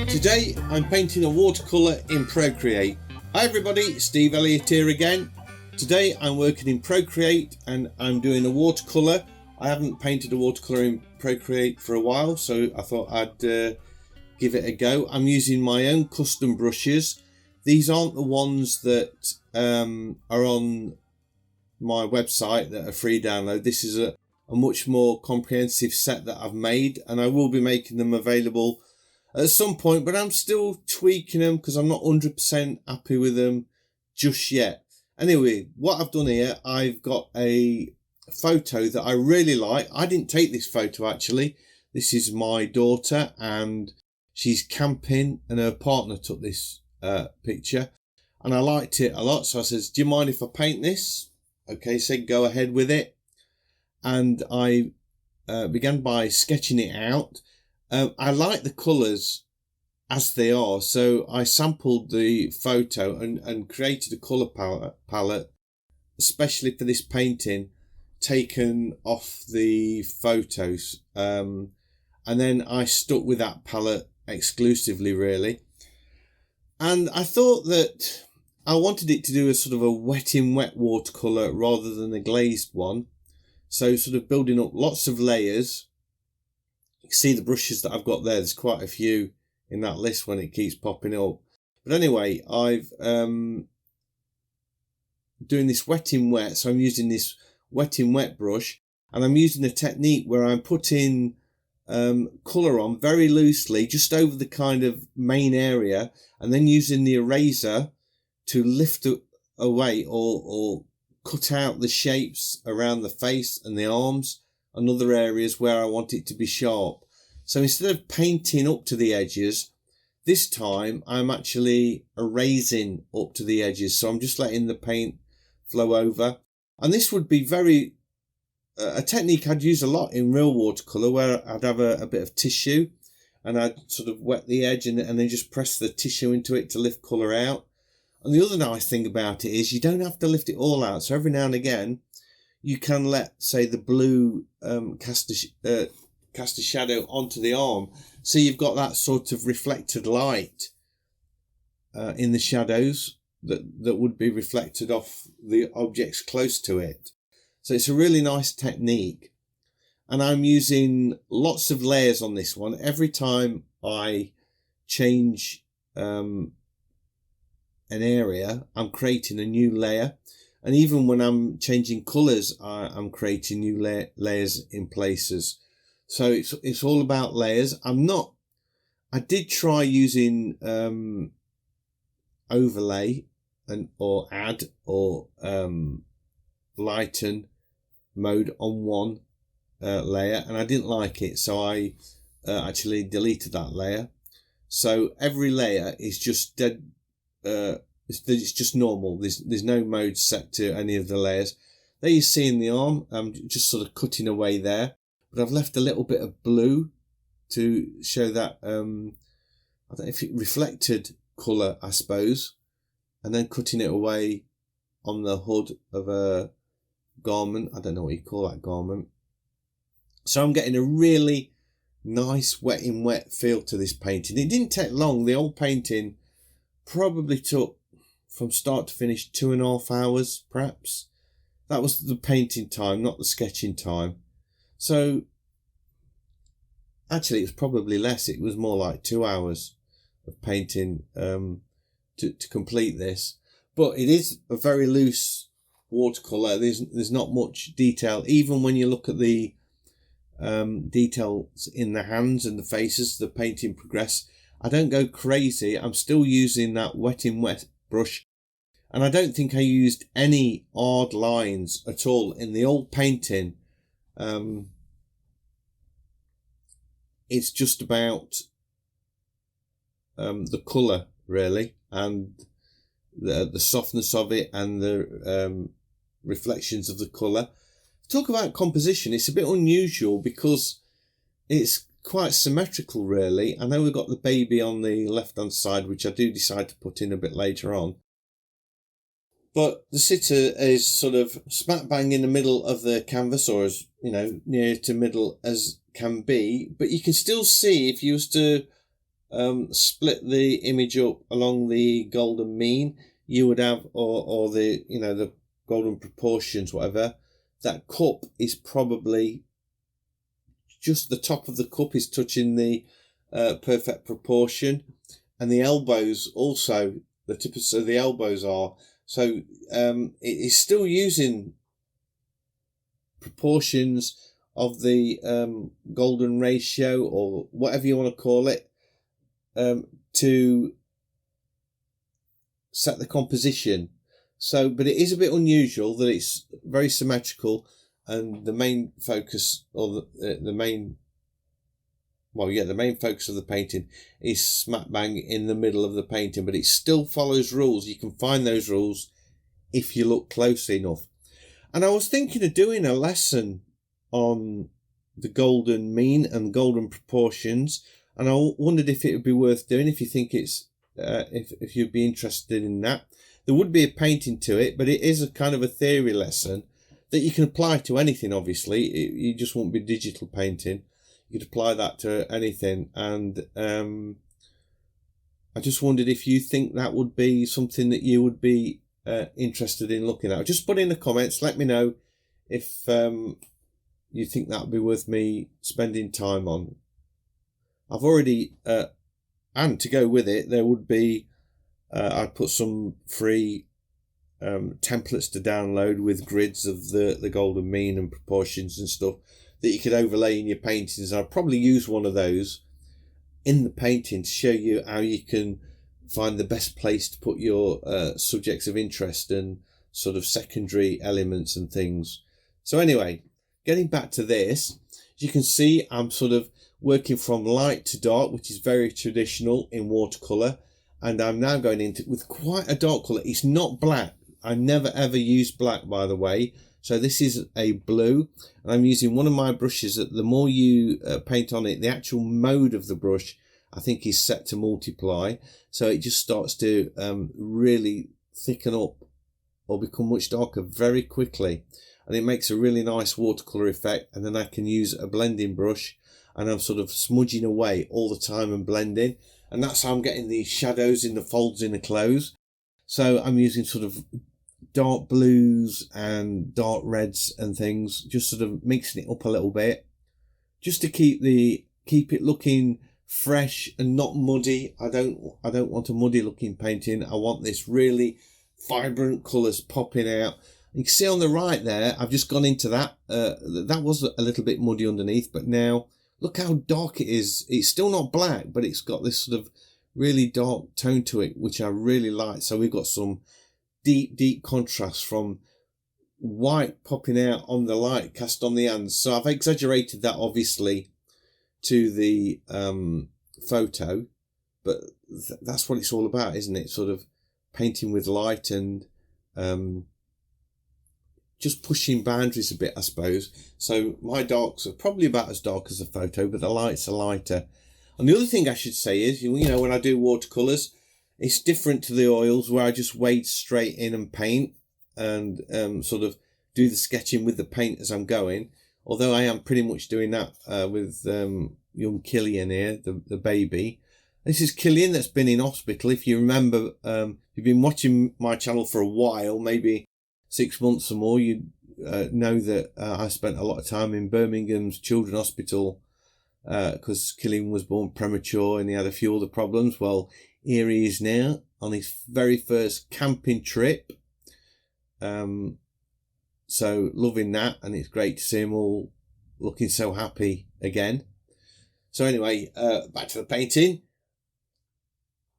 Today I'm painting a watercolour in Procreate. Hi everybody, Steve Elliott here again. Today I'm working in Procreate and I'm doing a watercolour. I haven't painted a watercolour in Procreate for a while, so I thought I'd give it a go. I'm using my own custom brushes. These aren't the ones that are on my website that are free download. This is a much more comprehensive set that I've made, and I will be making them available at some point, but I'm still tweaking them because I'm not 100% happy with them just yet. Anyway, what I've done here, I've got a photo that I really like. I didn't take this photo actually. This is my daughter and she's camping and her partner took this picture and I liked it a lot. So I says, do you mind if I paint this? Okay, so go ahead with it. And I began by sketching it out. I like the colours as they are, so I sampled the photo and created a colour palette, especially for this painting, taken off the photos. And then I stuck with that palette exclusively, really. And I thought that I wanted it to do a sort of a wet in wet watercolour rather than a glazed one. So sort of building up lots of layers. You can see the brushes that I've got there. There's quite a few in that list when it keeps popping up. But anyway, I've doing this wet in wet. So I'm using this wet in wet brush and I'm using a technique where I'm putting colour on very loosely just over the kind of main area and then using the eraser to lift it away or cut out the shapes around the face and the arms and other areas where I want it to be sharp. So instead of painting up to the edges, this time I'm actually erasing up to the edges. So I'm just letting the paint flow over. And this would be very a technique I'd use a lot in real watercolour, where I'd have a bit of tissue and I'd sort of wet the edge and then just press the tissue into it to lift colour out. And the other nice thing about it is you don't have to lift it all out. So every now and again, you can let, say, the blue cast a shadow onto the arm. So you've got that sort of reflected light in the shadows that would be reflected off the objects close to it. So it's a really nice technique. And I'm using lots of layers on this one. Every time I change an area, I'm creating a new layer. And even when I'm changing colours, I'm creating new layers in places. So it's all about layers. I did try using overlay or add or lighten mode on one layer, and I didn't like it, so I actually deleted that layer. So every layer is just dead. It's just normal. There's no mode set to any of the layers. There you see in the arm, I'm just sort of cutting away there, but I've left a little bit of blue to show that I don't know if it reflected colour, I suppose, and then cutting it away on the hood of a garment. I don't know what you call that garment. So I'm getting a really nice wet in wet feel to this painting. It didn't take long. The old painting probably took from start to finish 2.5 hours perhaps. That was the painting time, not the sketching time. So actually it was probably less. It was more like 2 hours of painting to complete this. But it is a very loose watercolour. There's not much detail. Even when you look at the details in the hands and the faces, the painting progress, I don't go crazy. I'm still using that wet in wet brush. And I don't think I used any odd lines at all in the old painting. It's just about the colour, really, and the softness of it and the reflections of the colour. Talk about composition, it's a bit unusual because it's quite symmetrical, really. I know we've got the baby on the left hand side, which I do decide to put in a bit later on. But the sitter is sort of smack bang in the middle of the canvas, or as you know, near to middle as can be, but you can still see if you was to split the image up along the golden mean, you would have, or the, you know, the golden proportions, whatever, that cup is probably just the top of the cup is touching the perfect proportion, and the elbows also, the tips of the elbows are, so it is still using proportions of the golden ratio, or whatever you want to call it, to set the composition. So, but it is a bit unusual that it's very symmetrical, and the main focus, or the main, well, yeah, the main focus of the painting is smack bang in the middle of the painting, but it still follows rules. You can find those rules if you look closely enough. And I was thinking of doing a lesson on the golden mean and golden proportions, and I wondered if it would be worth doing, if you think it's if you'd be interested in that. There would be a painting to it, but it is a kind of a theory lesson that you can apply to anything. Obviously, you just won't be digital painting. You could apply that to anything, and I just wondered if you think that would be something that you would be interested in looking at. Just put in the comments, let me know if you think that would be worth me spending time on. I've already, and to go with it, there would be, I'd put some free templates to download with grids of the golden mean and proportions and stuff that you could overlay in your paintings. I'd probably use one of those in the painting to show you how you can find the best place to put your subjects of interest and sort of secondary elements and things. So anyway, getting back to this, as you can see, I'm sort of working from light to dark, which is very traditional in watercolour, and I'm now going into with quite a dark colour. It's not black. I never ever use black, by the way. So this is a blue, and I'm using one of my brushes that the more you paint on it, the actual mode of the brush, I think, is set to multiply. So it just starts to really thicken up or become much darker very quickly. And it makes a really nice watercolour effect. And then I can use a blending brush, and I'm sort of smudging away all the time and blending. And that's how I'm getting the shadows in the folds in the clothes. So I'm using sort of dark blues and dark reds and things, just sort of mixing it up a little bit, just to keep it looking fresh and not muddy. I don't want a muddy looking painting. I want this really vibrant colours popping out. You can see on the right there, I've just gone into that. That was a little bit muddy underneath, but now look how dark it is. It's still not black, but it's got this sort of really dark tone to it, which I really like. So we've got some deep contrast from white popping out on the light cast on the hands. So I've exaggerated that obviously to the photo, but that's what it's all about, isn't it? Sort of painting with light and just pushing boundaries a bit, I suppose. So my darks are probably about as dark as the photo, but the lights are lighter. And the other thing I should say is, you know, when I do watercolours, it's different to the oils where I just wade straight in and paint and sort of do the sketching with the paint as I'm going. Although I am pretty much doing that with young Killian here, the baby. This is Killian that's been in hospital. If you remember, you've been watching my channel for a while, maybe 6 months or more, you know that I spent a lot of time in Birmingham's Children's Hospital because Killian was born premature and he had a few other problems. Well, here he is now on his very first camping trip. So loving that, and it's great to see him all looking so happy again. So anyway, back to the painting.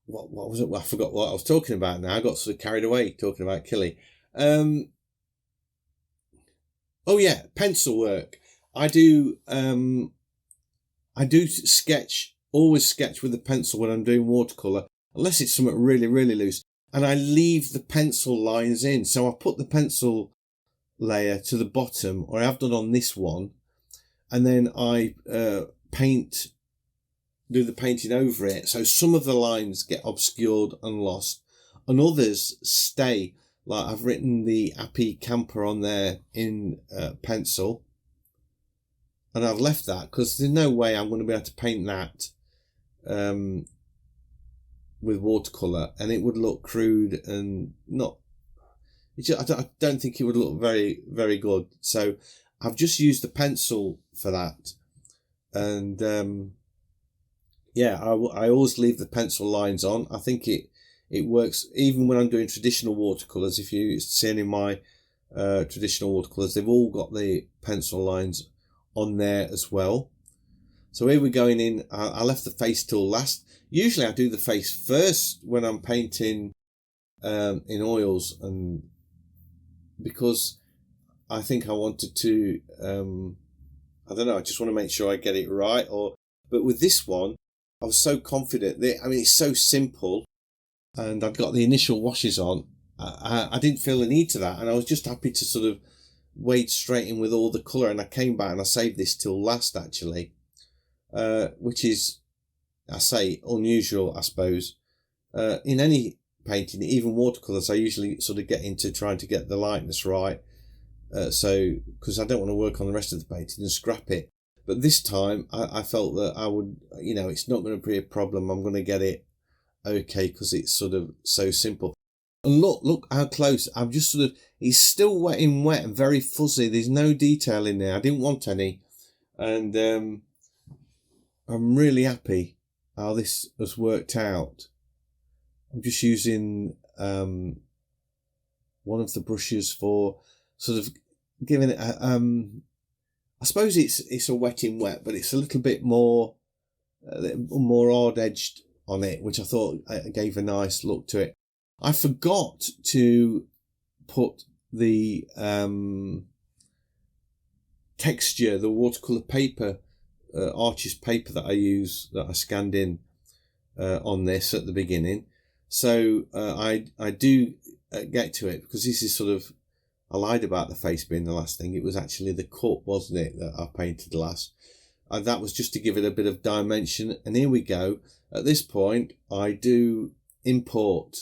What was it? Well, I forgot what I was talking about now. I got sort of carried away talking about Killy. Oh yeah, pencil work. I do sketch, always sketch with a pencil when I'm doing watercolour, unless it's something really, really loose. And I leave the pencil lines in. So I put the pencil layer to the bottom, or I have done on this one, and then I do the painting over it. So some of the lines get obscured and lost, and others stay. Like I've written the Happy Camper on there in pencil, and I've left that because there's no way I'm going to be able to paint that with watercolour, and it would look crude and not. I don't think it would look very, very good. So I've just used the pencil for that, and yeah, I always leave the pencil lines on. I think it works even when I'm doing traditional watercolours. If you see any of my traditional watercolours, they've all got the pencil lines on there as well. So here we're going in. I left the face tool last. Usually I do the face first when I'm painting in oils, and because I think I wanted to I don't know, I just want to make sure I get it right. But with this one, I was so confident that, I mean, it's so simple, and I've got the initial washes on. I didn't feel the need to that, and I was just happy to sort of wade straight in with all the colour. And I came back and I saved this till last, actually, which is, I say, unusual, I suppose. In any painting, even watercolours, I usually sort of get into trying to get the lightness right, so because I don't want to work on the rest of the painting and scrap it. But this time I felt that I would, you know, it's not going to be a problem. I'm going to get it okay because it's sort of so simple. And look how close. I'm just sort of, it's still wet and very fuzzy. There's no detail in there. I didn't want any. And I'm really happy how this has worked out. I'm just using one of the brushes for sort of giving it a, I suppose it's a wet in wet, but it's a little bit more hard edged on it, which I thought gave a nice look to it. I forgot to put the texture, the watercolour paper, Arches paper that I use, that I scanned in on this at the beginning. So I do get to it, because this is sort of, I lied about the face being the last thing. It was actually the cut, wasn't it, that I painted last. And that was just to give it a bit of dimension. And here we go. At this point, I do import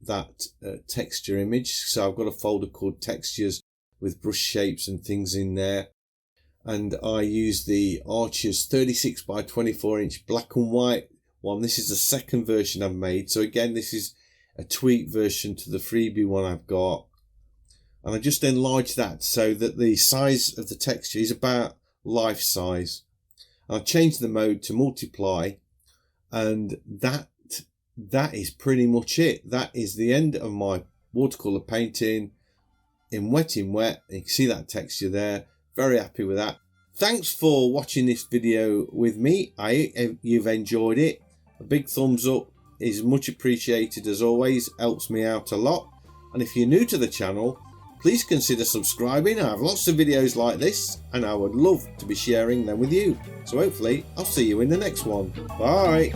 that texture image. So I've got a folder called textures with brush shapes and things in there. And I use the Arches 36 by 24 inch black and white one. This is the second version I've made. So again, this is a tweaked version to the freebie one I've got. And I just enlarge that so that the size of the texture is about life size. I'll change the mode to multiply, and that is pretty much it. That is the end of my watercolour painting in wet. You can see that texture there. Very happy with that. Thanks for watching this video with me. I hope you've enjoyed it. A big thumbs up is much appreciated, as always, helps me out a lot. And if you're new to the channel, please consider subscribing. I have lots of videos like this, and I would love to be sharing them with you. So hopefully I'll see you in the next one. Bye.